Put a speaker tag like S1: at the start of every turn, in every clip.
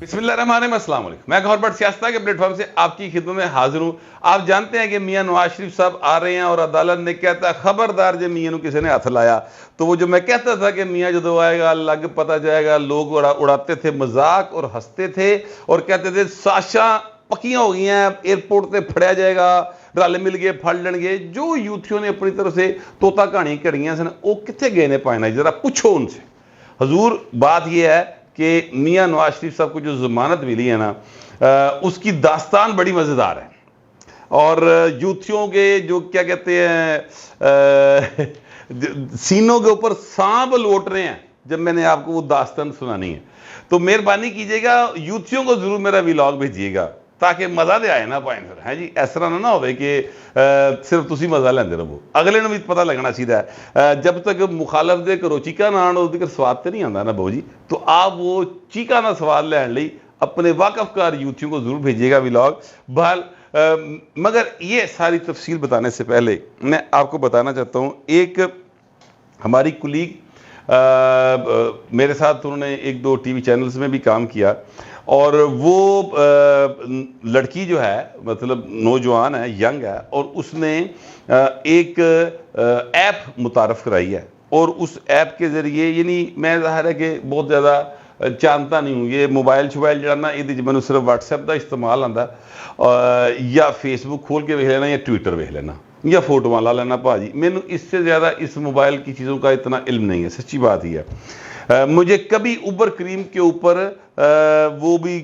S1: بسم اللہ الرحمن الرحیم، السلام علیکم۔ میں گورنمنٹ سیاستہ کے پلیٹ فارم سے آپ کی خدمت میں حاضر ہوں۔ آپ جانتے ہیں کہ میاں نواز شریف صاحب آ رہے ہیں اور عدالت نے کہتا ہے خبردار جب میاں نو کسی نے ہاتھ لایا تو وہ جو میں کہتا تھا کہ میاں جدو آئے گا لگ پتہ جائے گا، لوگ اڑاتے تھے مذاق اور ہنستے تھے اور کہتے تھے ساشا پکیاں ہو گئی ہیں، ایئرپورٹ تے پھڑیا جائے گا، رل مل گئے پھڑ لیں گے۔ جو یوتھیوں نے اپنی طرف سے توتا کہانی کریاں سن وہ کتنے گئے نے پائنا، ذرا پوچھو ان سے۔ حضور بات یہ ہے کہ میاں نواز شریف صاحب کو جو ضمانت ملی ہے نا، اس کی داستان بڑی مزیدار ہے اور یوتھیوں کے جو کیا کہتے ہیں سینوں کے اوپر سانپ لوٹ رہے ہیں جب میں نے آپ کو وہ داستان سنانی ہے، تو مہربانی کیجیے گا یوتھیوں کو ضرور میرا ویلاگ بھیجیے گا تاکہ مزہ دے آئے نا پائن پھر، ہے جی اس طرح نہ ہوئے کہ صرف تسی مزہ لیندے رہو، اگلے نے بھی پتہ لگنا چاہیے۔ جب تک مخالف دے کرو چیکا نہ آنا اس دیکھ سواد تے نہیں آندا نا بہو جی، تو آپ وہ چیکا نہ سواد لین لئی اپنے واقف کار یوتھیوں کو ضرور بھیجیے گا ویلاگ۔ بہرحال مگر یہ ساری تفصیل بتانے سے پہلے میں آپ کو بتانا چاہتا ہوں، ایک ہماری کلیگ میرے ساتھ انہوں نے ایک دو ٹی وی چینلز میں بھی کام کیا اور وہ لڑکی جو ہے مطلب نوجوان ہے، ینگ ہے، اور اس نے ایک ایپ متعارف کرائی ہے اور اس ایپ کے ذریعے یعنی میں ظاہر ہے کہ بہت زیادہ جانتا نہیں ہوں، یہ موبائل شوبائل جانا یہ میں صرف واٹس ایپ کا استعمال آتا یا فیس بک کھول کے ویکھ لینا یا ٹویٹر ویکھ لینا یا فوٹو لا لینا پا جی، میں نے اس سے زیادہ اس موبائل کی چیزوں کا اتنا علم نہیں ہے، سچی بات ہی ہے۔ مجھے کبھی اوبر کریم کے اوپر وہ بھی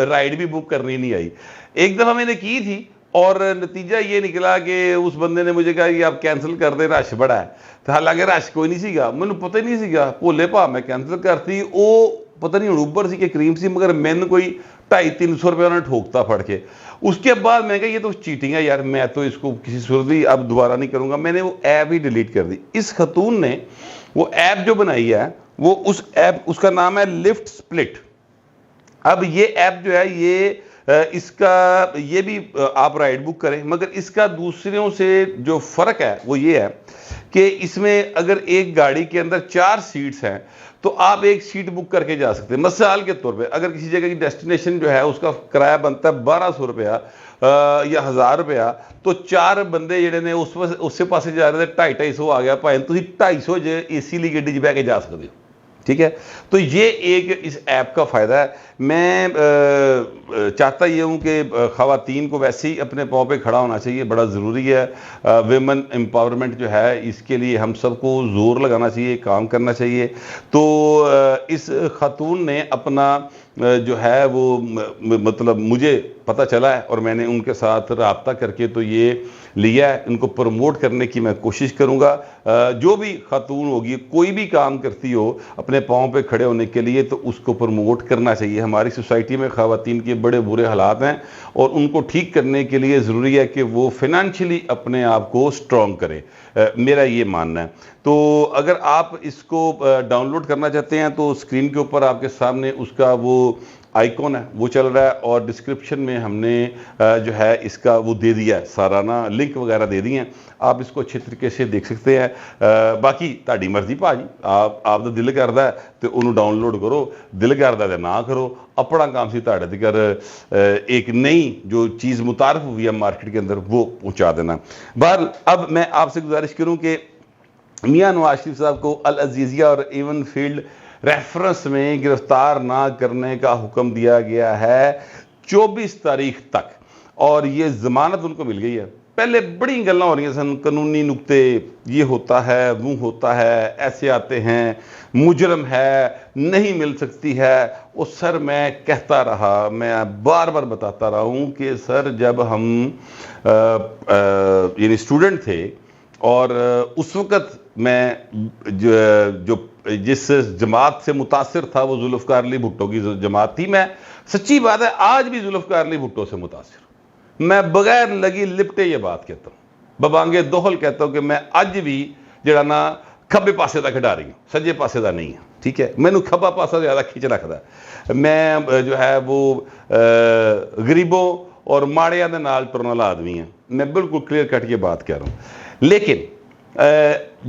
S1: رائڈ بھی بک کرنی نہیں آئی، ایک دفعہ میں نے کی تھی اور نتیجہ یہ نکلا کہ اس بندے نے مجھے کہا کہ آپ کینسل کر دیں رش بڑا ہے، تو حالانکہ رش کوئی نہیں سی گا، میں نے پتہ ہی نہیں سی گا، بھولے پا میں کینسل کرتی، وہ پتہ نہیں اوبر سی کہ کریم سی، مگر میں نے کوئی 250-300 روپے انہوں نے ٹھوکتا پھڑ کے۔ اس کے بعد میں کہا یہ تو چیٹنگ ہے یار، میں تو اس کو کسی صورت بھی اب دوبارہ نہیں کروں گا، میں نے وہ ایپ ہی ڈیلیٹ کر دی۔ اس خاتون نے وہ ایپ جو بنائی ہے وہ اس ایپ اس کا نام ہے لفٹ سپلٹ۔ اب یہ ایپ جو ہے یہ اس کا یہ بھی آپ رائڈ بک کریں، مگر اس کا دوسروں سے جو فرق ہے وہ یہ ہے کہ اس میں اگر ایک گاڑی کے اندر 4 سیٹس ہیں تو آپ ایک سیٹ بک کر کے جا سکتے ہیں۔ مثال کے طور پہ اگر کسی جگہ کی ڈیسٹینیشن جو ہے اس کا کرایہ بنتا ہے 1200 روپیہ یا 1000 روپیہ، تو 4 بندے جڑے نے اس سے پاسے جا رہے تھے 250 آ گیا پائیں، تھی 250 اے سی لی گڈی بہ کے جا سکتے ہو، ٹھیک ہے۔ تو یہ ایک اس ایپ کا فائدہ ہے۔ میں چاہتا یہ ہوں کہ خواتین کو ویسے ہی اپنے پاؤں پہ کھڑا ہونا چاہیے، بڑا ضروری ہے۔ ویمن امپاورمنٹ جو ہے اس کے لیے ہم سب کو زور لگانا چاہیے، کام کرنا چاہیے۔ تو اس خاتون نے اپنا جو ہے وہ مطلب مجھے پتہ چلا ہے اور میں نے ان کے ساتھ رابطہ کر کے تو یہ لیا ہے، ان کو پروموٹ کرنے کی میں کوشش کروں گا۔ جو بھی خاتون ہوگی کوئی بھی کام کرتی ہو اپنے پاؤں پہ کھڑے ہونے کے لیے تو اس کو پروموٹ کرنا چاہیے۔ ہماری سوسائٹی میں خواتین کے بڑے برے حالات ہیں اور ان کو ٹھیک کرنے کے لیے ضروری ہے کہ وہ فائنینشلی اپنے آپ کو سٹرونگ کریں، میرا یہ ماننا ہے۔ تو اگر آپ اس کو ڈاؤن لوڈ کرنا چاہتے ہیں تو اسکرین کے اوپر آپ کے سامنے اس کا وہ آئیکن ہے وہ چل رہا ہے اور ڈسکرپشن میں ہم نے جو ہے اس کا وہ دے دیا ہے، سارا نا لنک وغیرہ دے دی ہیں، آپ اس کو اچھے طریقے سے دیکھ سکتے ہیں۔ باقی تہاڈی مرضی پا جی، آپ دا دل کردا ہے تو انہوں ڈاؤن لوڈ کرو، دل کردا ہے نہ کرو، اپنا کام سی تہاڈے تکر ایک نئی جو چیز متعارف ہوئی ہے مارکیٹ کے اندر وہ پہنچا دینا۔ بہرحال اب میں آپ سے گزارش کروں کہ میاں نواز شریف صاحب کو العزیزیہ اور ایون فیلڈ ریفرنس میں گرفتار نہ کرنے کا حکم دیا گیا ہے 24 تاریخ تک، اور یہ ضمانت ان کو مل گئی ہے۔ پہلے بڑی گلاں ہو رہی ہیں سن، قانونی نقطے، یہ ہوتا ہے وہ ہوتا ہے، ایسے آتے ہیں، مجرم ہے، نہیں مل سکتی ہے۔ وہ سر میں کہتا رہا، میں بار بار بتاتا رہا ہوں کہ سر جب ہم یعنی اسٹوڈنٹ تھے اور اس وقت میں جو جس جماعت سے متاثر تھا وہ ذوالفقار علی بھٹو کی جماعت تھی، میں سچی بات ہے آج بھی ذوالفقار علی بھٹو سے متاثر ہوں، میں بغیر لگی لپٹے یہ بات کہتا ہوں، ببانگے دوہل کہتا ہوں کہ میں اج بھی جڑا نا کھبے پاسے دا کھڈاری ہوں، سجے پاسے دا نہیں ہوں، ٹھیک ہے۔ میں نے کھبا پاسا زیادہ کھچ رکھدا ہے، میں جو ہے وہ غریبوں اور ماڑیاں دے نال ٹرن والا آدمی ہیں، میں بالکل کلیئر کٹ یہ بات کہہ رہا ہوں۔ لیکن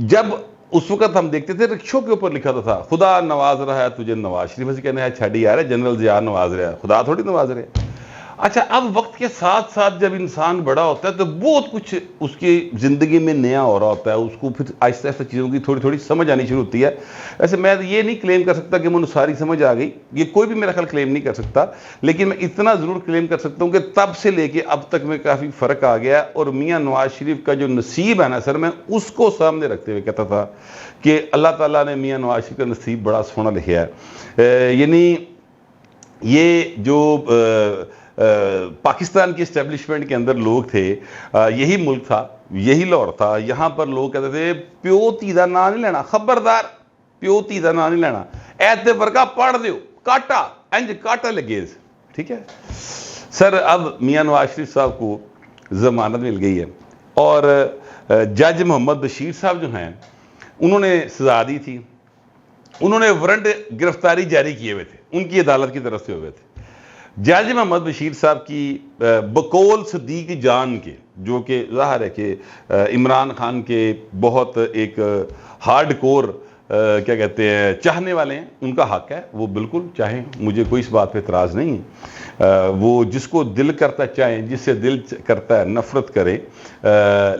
S1: جب اس وقت ہم دیکھتے تھے رکشوں کے اوپر لکھا تھا خدا نواز رہا ہے تجھے نواز شریف سے کہنے ہے چھڑی یار جنرل ضیاء نواز رہا ہے, خدا تھوڑی نواز رہے. اچھا اب وقت کے ساتھ ساتھ جب انسان بڑا ہوتا ہے تو بہت کچھ اس کی زندگی میں نیا ہو رہا ہوتا ہے, اس کو پھر آہستہ آہستہ چیزوں کی تھوڑی تھوڑی سمجھ آنی شروع ہوتی ہے. ویسے میں یہ نہیں کلیم کر سکتا کہ مجھے ساری سمجھ آ گئی, یہ کوئی بھی میرا خیال کلیم نہیں کر سکتا, لیکن میں اتنا ضرور کلیم کر سکتا ہوں کہ تب سے لے کے اب تک میں کافی فرق آ گیا. اور میاں نواز شریف کا جو نصیب ہے نا سر, میں اس کو سامنے رکھتے ہوئے کہتا تھا کہ اللہ تعالیٰ نے میاں نواز شریف کا نصیب بڑا سونا لکھا ہے. یعنی یہ جو پاکستان کی اسٹیبلشمنٹ کے اندر لوگ تھے, یہی ملک تھا, یہی لاہور تھا, یہاں پر لوگ کہتے تھے پیو تی دا نام نہیں لینا, خبردار پیو تی دا نام نہیں لینا, ایتے ورگا پڑھ دیو کاٹا انج کاٹا لگے. ٹھیک ہے سر, اب میاں نواز شریف صاحب کو ضمانت مل گئی ہے اور جج محمد بشیر صاحب جو ہیں انہوں نے سزا دی تھی, انہوں نے وارنٹ گرفتاری جاری کیے ہوئے تھے, ان کی عدالت کی طرف سے ہوئے تھے. جج محمد بشیر صاحب کی بقول صدیق جان کے, جو کہ ظاہر ہے کہ عمران خان کے بہت ایک ہارڈ کور کیا کہتے ہیں چاہنے والے ہیں, ان کا حق ہے وہ بالکل چاہیں, مجھے کوئی اس بات پہ اعتراض نہیں ہے, وہ جس کو دل کرتا چاہیں, جس سے دل کرتا ہے نفرت کرے.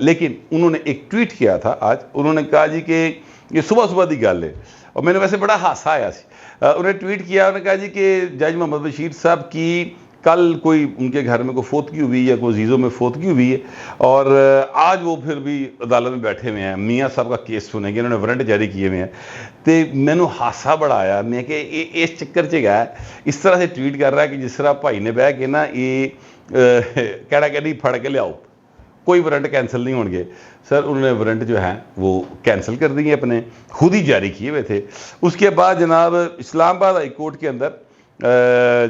S1: لیکن انہوں نے ایک ٹویٹ کیا تھا آج, انہوں نے کہا جی کہ یہ صبح صبح دی گل ہے, اور میں نے ویسے بڑا ہاسا آیا سی. انہوں نے ٹویٹ کیا, انہوں نے کہا جی کہ جج محمد بشیر صاحب کی کل کوئی ان کے گھر میں کوئی فوتگی ہوئی یا کوئی عزیزوں میں فوتگی ہوئی ہے, اور آج وہ پھر بھی عدالت میں بیٹھے ہوئے ہیں, میاں صاحب کا کیس سنیں گے, انہوں نے وارنٹ جاری کیے ہوئے ہیں. تو میں نے ہاسا بڑا آیا, میں کہ اس چکر سے گیا اس طرح سے ٹویٹ کر رہا ہے کہ جس طرح بھائی نے بہ کے نا یہ کہڑا کہ نہیں پھڑ کے لیاؤ, کوئی وارنٹ کینسل نہیں ہوں گے. سر انہوں نے وارنٹ جو ہیں وہ کینسل کر دیے, اپنے خود ہی جاری کیے ہوئے تھے. اس کے بعد جناب اسلام آباد ہائی کورٹ کے اندر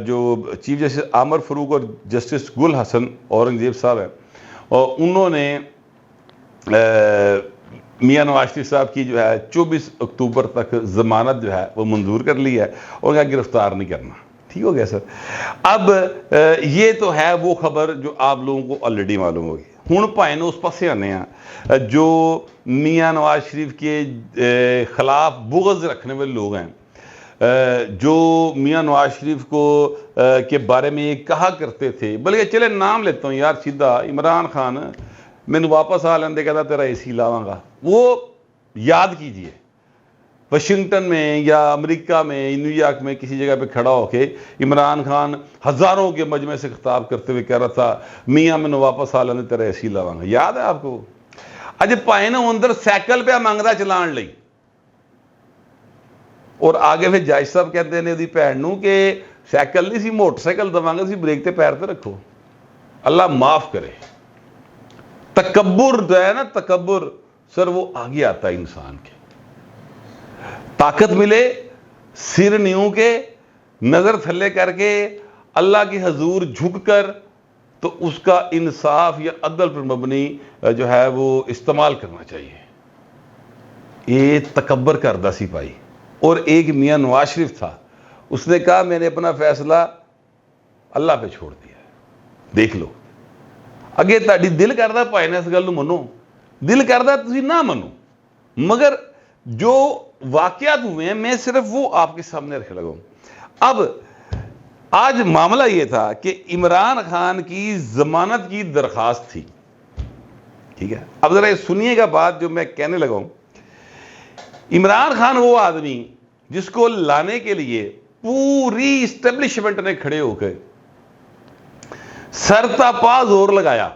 S1: جو چیف جسٹس عامر فاروق اور جسٹس گل حسن اورنگزیب صاحب ہیں, اور انہوں نے میاں نواز شریف صاحب کی جو ہے 24 اکتوبر تک ضمانت جو ہے وہ منظور کر لی ہے, اور کہا گرفتار نہیں کرنا. ٹھیک ہو گیا سر. اب یہ تو ہے وہ خبر جو آپ لوگوں کو آلریڈی معلوم ہوگی. ہوں پائے اس پاسے آنے ہیں جو میاں نواز شریف کے خلاف بغض رکھنے والے لوگ ہیں, جو میاں نواز شریف کو کے بارے میں یہ کہا کرتے تھے, بلکہ چلے نام لیتا ہوں یار سیدھا, عمران خان میں نے واپس آ لیندے کہتا تیرا اے سی لاواں گا. وہ یاد کیجئے واشنگٹن میں یا امریکہ میں نیو یارک میں کسی جگہ پہ کھڑا ہو کے عمران خان ہزاروں کے مجمع سے خطاب کرتے ہوئے کہہ رہا تھا میاں میں نے واپس آ لیندے تیرا اے سی لاواں گا. یاد ہے آپ کو؟ اج پائے نا اندر سائیکل پہ منگتا چلان لئی, اور آگے پھر جج صاحب کہتے ہیں دی بھن نوں کہ سائیکل نہیں سی موٹر سائیکل دواں گے, سی بریک تے پیر تے رکھو. اللہ معاف کرے. تکبر جو ہے نا, تکبر سر وہ آگے آتا ہے انسان کے. طاقت ملے سر نیوں کے, نظر تھلے کر کے, اللہ کی حضور جھک کر, تو اس کا انصاف یا عدل پر مبنی جو ہے وہ استعمال کرنا چاہیے. یہ تکبر کردہ سی پائی. اور ایک میاں نواز شریف تھا, اس نے کہا میں نے اپنا فیصلہ اللہ پہ چھوڑ دیا, دیکھ لو. اگے تہاڈی دل کردا پائے نے اس گل نوں منو, دل کردا تسی نہ منو, مگر جو واقعات ہوئے ہیں میں صرف وہ آپ کے سامنے رکھ لگا ہوں. اب آج معاملہ یہ تھا کہ عمران خان کی ضمانت کی درخواست تھی. ٹھیک ہے, اب ذرا سنیے گا بات جو میں کہنے لگا ہوں. عمران خان وہ آدمی جس کو لانے کے لیے پوری اسٹیبلشمنٹ نے کھڑے ہو کے سرتا پا زور لگایا.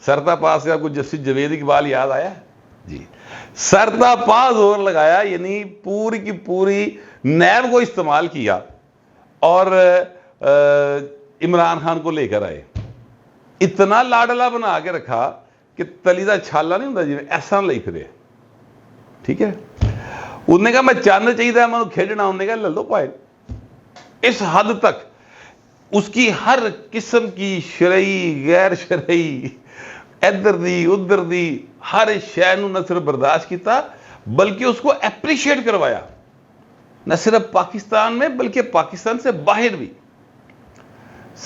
S1: سرتا پا سے آپ کو جسٹس جاوید اقبال یاد آیا؟ جی, سرتا پا زور لگایا, یعنی پوری کی پوری نیب کو استعمال کیا اور عمران خان کو لے کر آئے. اتنا لاڈلا بنا کے رکھا کہ تلی دا چھالا نہیں ہوتا جی ایسا لے پھرے. ٹھیک ہے, انہوں نے کہا میں چاند چاہیے میں کھیڈنا, انہوں نے کہا لے لو پائے. اس حد تک اس کی ہر قسم کی شرعی غیر شرعی ادھر دی ادھر دی ہر شے نو نہ صرف برداشت کیتا بلکہ اس کو اپریشیٹ کروایا, نہ صرف پاکستان میں بلکہ پاکستان سے باہر بھی.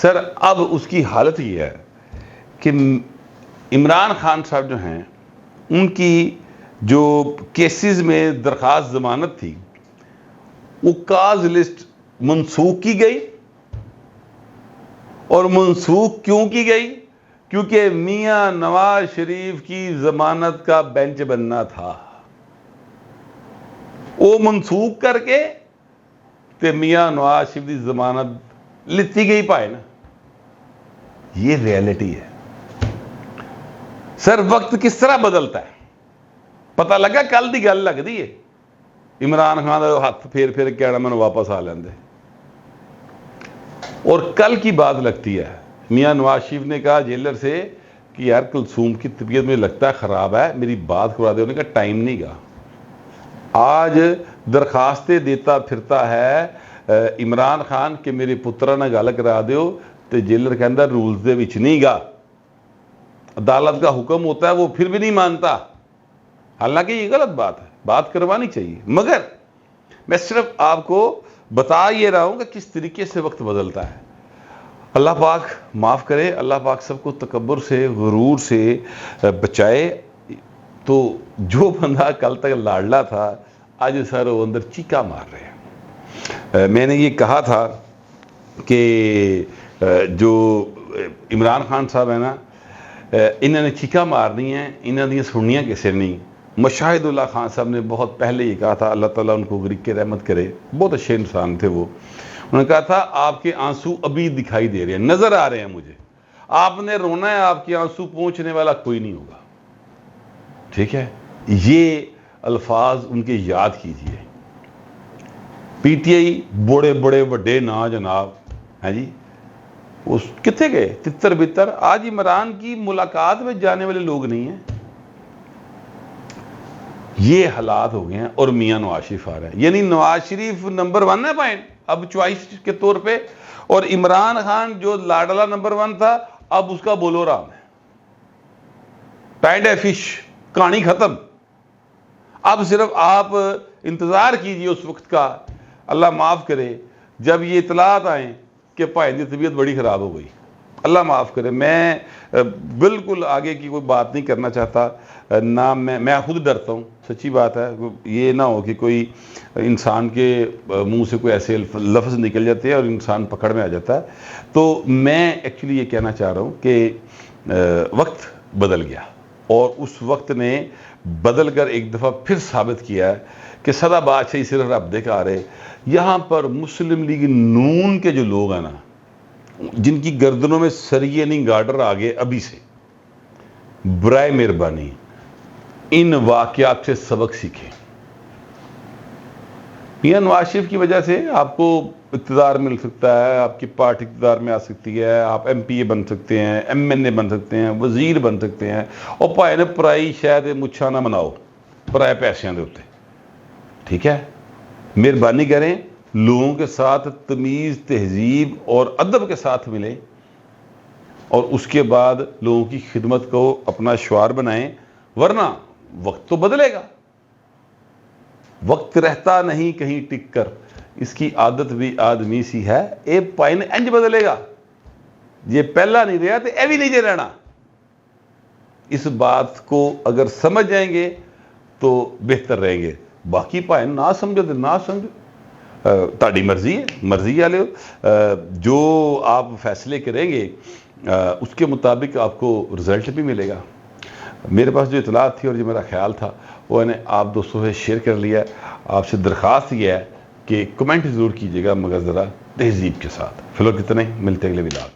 S1: سر اب اس کی حالت یہ ہے کہ عمران خان صاحب جو ہیں ان کی جو کیسز میں درخواست ضمانت تھی وہ کاز لسٹ منسوخ کی گئی، اور منسوخ کیوں کی گئی؟ کیونکہ میاں نواز شریف کی ضمانت کا بینچ بننا تھا، وہ منسوخ کر کے تے میاں نواز شریف کی ضمانت لیتی گئی پائے نا. یہ ریالٹی ہے. سر وقت کس طرح بدلتا ہے پتہ لگا؟ کل دی گل لگتی ہے عمران خان کا ہاتھ پھیر پھیر کہنا میں واپس آ لیندے، اور کل کی بات لگتی ہے میاں نواز شریف نے کہا جیلر سے کہ یار کلثوم کی طبیعت مجھے لگتا ہے خراب ہے، میری بات کروا دے. انہوں نے کہا ٹائم نہیں گا. آج درخواستیں دیتا پھرتا ہے عمران خان کہ میرے پترا نہ گل کرا دیو، تو جیلر کہندا رولز دے وچ نہیں گا. عدالت کا حکم ہوتا ہے وہ پھر بھی نہیں مانتا. حالانکہ یہ غلط بات ہے، بات کروانی چاہیے، مگر میں صرف آپ کو بتا یہ رہا ہوں کہ کس طریقے سے وقت بدلتا ہے. اللہ پاک معاف کرے، اللہ پاک سب کو تکبر سے غرور سے بچائے. تو جو بندہ کل تک لاڈلا تھا آج سر وہ اندر چیکا مار رہے ہیں. میں نے یہ کہا تھا کہ جو عمران خان صاحب ہیں نا، انہوں نے چیکا مارنی ہیں، انہوں نے سننیاں کسے نہیں. مشاہد اللہ خان صاحب نے بہت پہلے یہ کہا تھا، اللہ تعالیٰ ان کو غرق رحمت کرے، بہت اچھے انسان تھے وہ. انہوں نے کہا تھا آپ کے آنسو ابھی دکھائی دے رہے ہیں، نظر آ رہے ہیں مجھے، آپ نے رونا ہے، آپ کے آنسو پہنچنے والا کوئی نہیں ہوگا. ٹھیک ہے، یہ الفاظ ان کے یاد کیجئے. پی ٹی آئی بڑے بڑے وڈے نا جناب ہیں جی، اس کتنے گئے تتر بتر. آج عمران کی ملاقات میں جانے والے لوگ نہیں ہیں. یہ حالات ہو گئے ہیں، اور میاں نواز شریف آ رہے ہیں. یعنی نواز شریف نمبر 1 ہے پوائنٹ اب چوائس کے طور پہ، اور عمران خان جو لاڈلا نمبر 1 تھا اب اس کا بولو رام ہے. ٹائڈ ہے فش، کہانی ختم. اب صرف آپ انتظار کیجئے اس وقت کا، اللہ معاف کرے جب یہ اطلاعات آئیں کہ بھائی دی طبیعت بڑی خراب ہو گئی. اللہ معاف کرے. میں بالکل آگے کی کوئی بات نہیں کرنا چاہتا، نہ میں خود ڈرتا ہوں، سچی بات ہے. یہ نہ ہو کہ کوئی انسان کے منہ سے کوئی ایسے لفظ نکل جاتے ہیں اور انسان پکڑ میں آ جاتا ہے. تو میں ایکچولی یہ کہنا چاہ رہا ہوں کہ وقت بدل گیا، اور اس وقت نے بدل کر ایک دفعہ پھر ثابت کیا ہے کہ سدا بادشاہی صرف رب دے کا رہے. یہاں پر مسلم لیگ نون کے جو لوگ ہیں نا، جن کی گردنوں میں سریے نہیں گارڈر آگے ابھی سے، برائے مہربانی ان واقعات سے سبق سیکھیں. میاں نواز شریف کی وجہ سے آپ کو اقتدار مل سکتا ہے، آپ کی پارٹی اقتدار میں آ سکتی ہے، آپ ایم پی اے بن سکتے ہیں، ایم این اے بن سکتے ہیں، وزیر بن سکتے ہیں، اور پائے نے پرائی شاید مچھا نہ مناؤ پرائے پیسیاں دے ہوتے. ٹھیک ہے، مہربانی کریں، لوگوں کے ساتھ تمیز، تہذیب اور ادب کے ساتھ ملیں، اور اس کے بعد لوگوں کی خدمت کو اپنا شعار بنائیں. ورنہ وقت تو بدلے گا. وقت رہتا نہیں کہیں ٹک کر، اس کی عادت بھی آدمی سی ہے، اے پائن انج بدلے گا. یہ پہلا نہیں رہا تو اے بھی نہیں جے رہنا. اس بات کو اگر سمجھ جائیں گے تو بہتر رہیں گے. باقی پائن نہ سمجھو تو نہ سمجھو، تاڑی مرضی ہے، مرضی والے جو آپ فیصلے کریں گے اس کے مطابق آپ کو رزلٹ بھی ملے گا. میرے پاس جو اطلاعات تھی اور جو میرا خیال تھا وہ میں نے آپ دوستوں سے شیئر کر لیا. آپ سے درخواست یہ ہے کہ کمنٹ ضرور کیجیے گا، مگر ذرا تہذیب کے ساتھ. فی الوقت اتنا ہی، ملتے اگلے ولاگ.